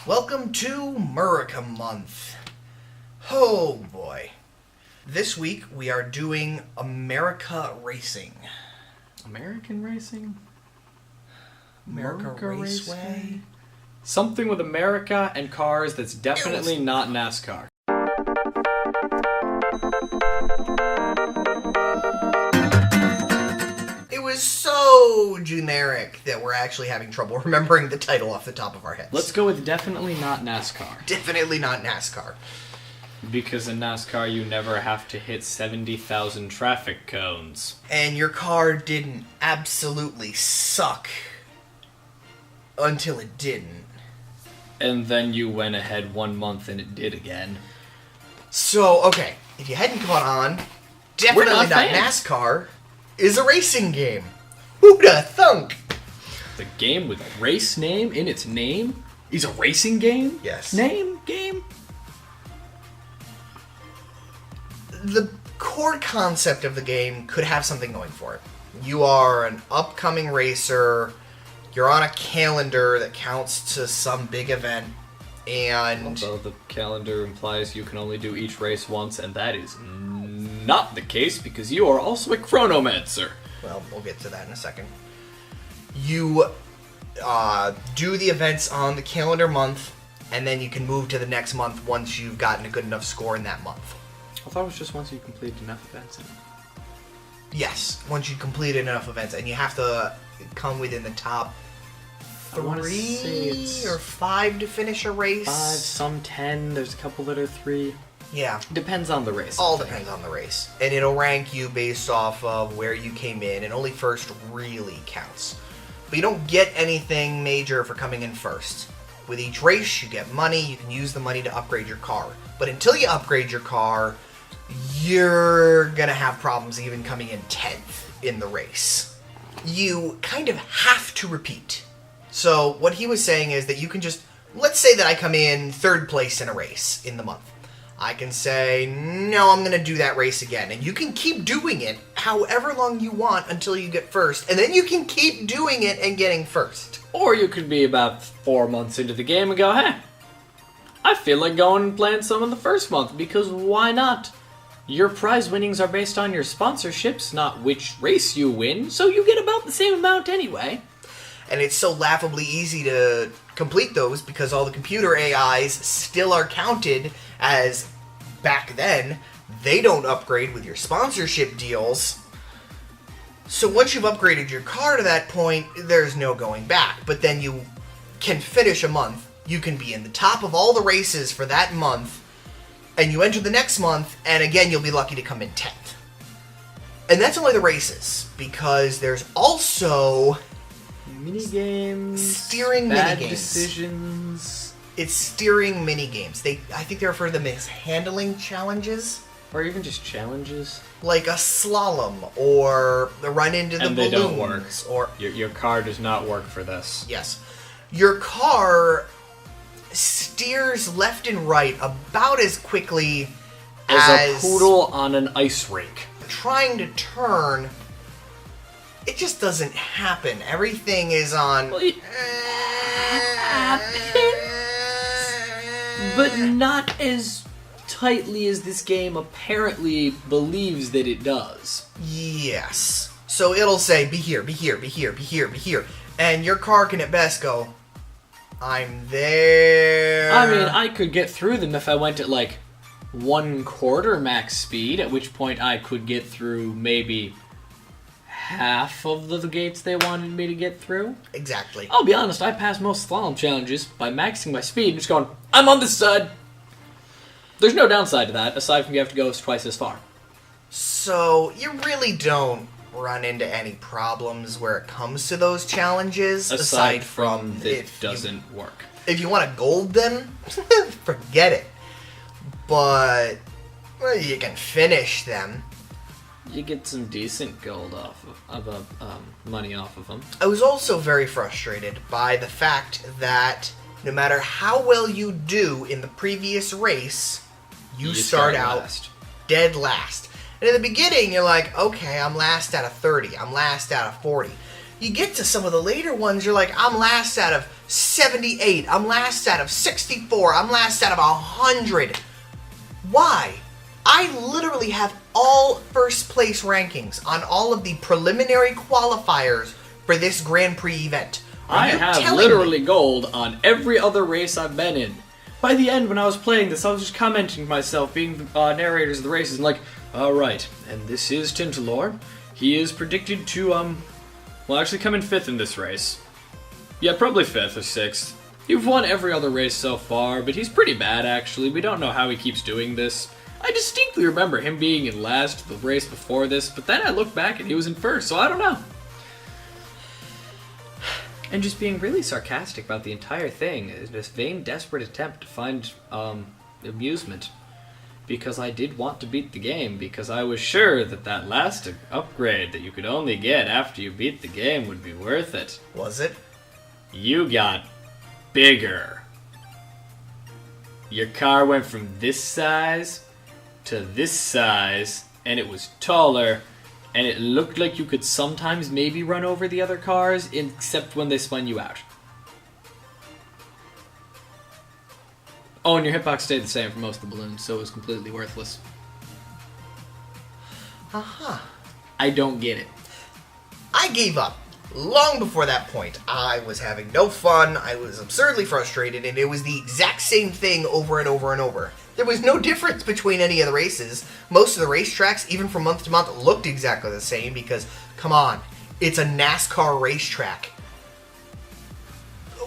Welcome to America Month. Oh boy. This week we are doing America Racing. American Racing? America Raceway? Something with America and cars that's definitely not NASCAR. It was so generic that we're actually having trouble remembering the title off the top of our heads. Let's go with definitely not NASCAR. Definitely not NASCAR. Because in NASCAR you never have to hit 70,000 traffic cones. And your car didn't absolutely suck until it didn't. And then you went ahead 1 month and it did again. So, okay, if you hadn't caught on, definitely not NASCAR is a racing game. Who'da thunk? The game with a race name in its name is a racing game? Yes. Game? The core concept of the game could have something going for it. You are an upcoming racer, you're on a calendar that counts to some big event, and... Although the calendar implies you can only do each race once, and that is not the case because you are also a chronomancer. Well, we'll get to that in a second. You do the events on the calendar month, and then you can move to the next month once you've gotten a good enough score in that month. I thought it was just once you completed enough events. Yes, once you completed enough events, and you have to come within the top 3 or 5 to finish a race. 5, some 10. There's a couple that are 3. Yeah. Depends on the race. All depends on the race. And it'll rank you based off of where you came in, and only first really counts. But you don't get anything major for coming in first. With each race, you get money. You can use the money to upgrade your car. But until you upgrade your car, you're gonna have problems even coming in 10th in the race. You kind of have to repeat. So what he was saying is that you can just, let's say that I come in 3rd place in a race in the month. I can say, no, I'm gonna do that race again. And you can keep doing it however long you want until you get first. And then you can keep doing it and getting first. Or you could be about 4 months into the game and go, hey, I feel like going and playing some in the first month because why not? Your prize winnings are based on your sponsorships, not which race you win, so you get about the same amount anyway. And it's so laughably easy to complete those because all the computer AIs still are counted as, back then, they don't upgrade with your sponsorship deals. So once you've upgraded your car to that point, there's no going back. But then you can finish a month, you can be in the top of all the races for that month, and you enter the next month, and again, you'll be lucky to come in 10th. And that's only the races, because there's also... minigames, steering bad minigames. Decisions. It's steering minigames. I think they refer to them as handling challenges. Or even just challenges. Like a slalom, or the run into the and balloons. They don't work. Or your car does not work for this. Yes. Your car steers left and right about as quickly as a poodle on an ice rink. Trying to turn, it just doesn't happen. Everything is on... Well, it happens, but not as tightly as this game apparently believes that it does. Yes. So it'll say, be here, be here, be here, be here, be here. And your car can at best go, I'm there. I mean, I could get through them if I went at like 1/4 max speed, at which point I could get through maybe half of the gates they wanted me to get through. Exactly. I'll be honest, I passed most slalom challenges by maxing my speed and just going, I'm on this side. There's no downside to that, aside from you have to go twice as far. So, you really don't run into any problems where it comes to those challenges, aside from it doesn't work. If you want to gold them, forget it. But, well, you can finish them. You get some decent gold money off of them. I was also very frustrated by the fact that no matter how well you do in the previous race, you start out last. Dead last. And in the beginning, you're like, okay, I'm last out of 30. I'm last out of 40. You get to some of the later ones, you're like, I'm last out of 78, I'm last out of 64, I'm last out of 100. Why? I literally have all first place rankings on all of the preliminary qualifiers for this Grand Prix event. I have literally gold on every other race I've been in. By the end, when I was playing this, I was just commenting to myself, being the narrators of the races, and like, alright, and this is Tintalor. He is predicted to, well, actually come in 5th in this race. Yeah, probably 5th or 6th. You've won every other race so far, but he's pretty bad, actually. We don't know how he keeps doing this. I distinctly remember him being in last the race before this, but then I look back and he was in 1st, so I don't know. And just being really sarcastic about the entire thing is this vain, desperate attempt to find amusement. Because I did want to beat the game, because I was sure that that last upgrade that you could only get after you beat the game would be worth it. Was it? You got bigger. Your car went from this size to this size, and it was taller, and it looked like you could sometimes maybe run over the other cars, except when they spun you out. Oh, and your hitbox stayed the same for most of the balloons, so it was completely worthless. Uh-huh. I don't get it. I gave up. Long before that point, I was having no fun, I was absurdly frustrated, and it was the exact same thing over and over and over. There was no difference between any of the races. Most of the racetracks, even from month to month, looked exactly the same because, come on, it's a NASCAR racetrack.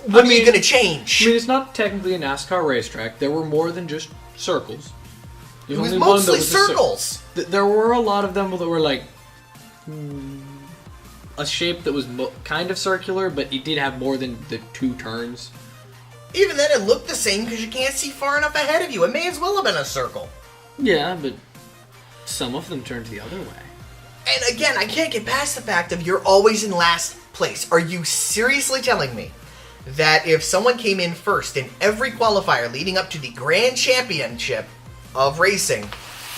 What are you going to change? I mean, it's not technically a NASCAR racetrack. There were more than just circles. It was mostly circles. There were a lot of them that were like a shape that was kind of circular, but it did have more than the 2 turns. Even then, it looked the same because you can't see far enough ahead of you. It may as well have been a circle. Yeah, but some of them turned the other way. And again, I can't get past the fact of you're always in last place. Are you seriously telling me that if someone came in first in every qualifier leading up to the Grand Championship of racing,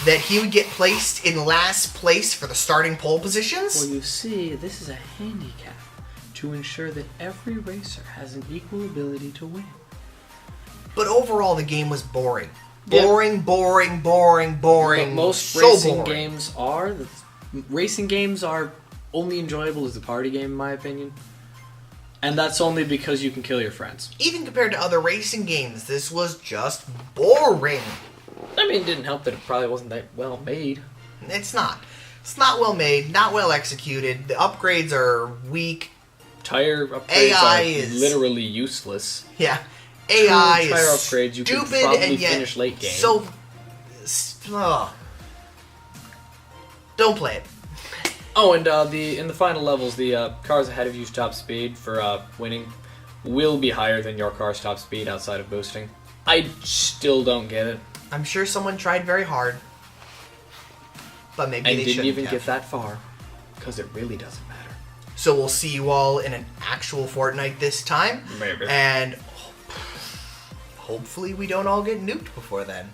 that he would get placed in last place for the starting pole positions? Well, you see, this is a handicap to ensure that every racer has an equal ability to win. But overall, the game was boring. Boring, boring, boring, boring. But most racing games are. Racing games are only enjoyable as a party game, in my opinion. And that's only because you can kill your friends. Even compared to other racing games, this was just boring. I mean, it didn't help that it probably wasn't that well made. It's not. It's not well made, not well executed. The upgrades are weak. Tire upgrades AI are is literally useless. Yeah. AI tire is upgrades you stupid could probably and yet finish late game. So, don't play it. Oh, and in the final levels, the cars ahead of you's top speed for winning will be higher than your car's top speed outside of boosting. I still don't get it. I'm sure someone tried very hard, but maybe they didn't shouldn't even have. get that far, because it really doesn't matter. So we'll see you all in an actual Fortnite this time. Maybe. And hopefully we don't all get nuked before then.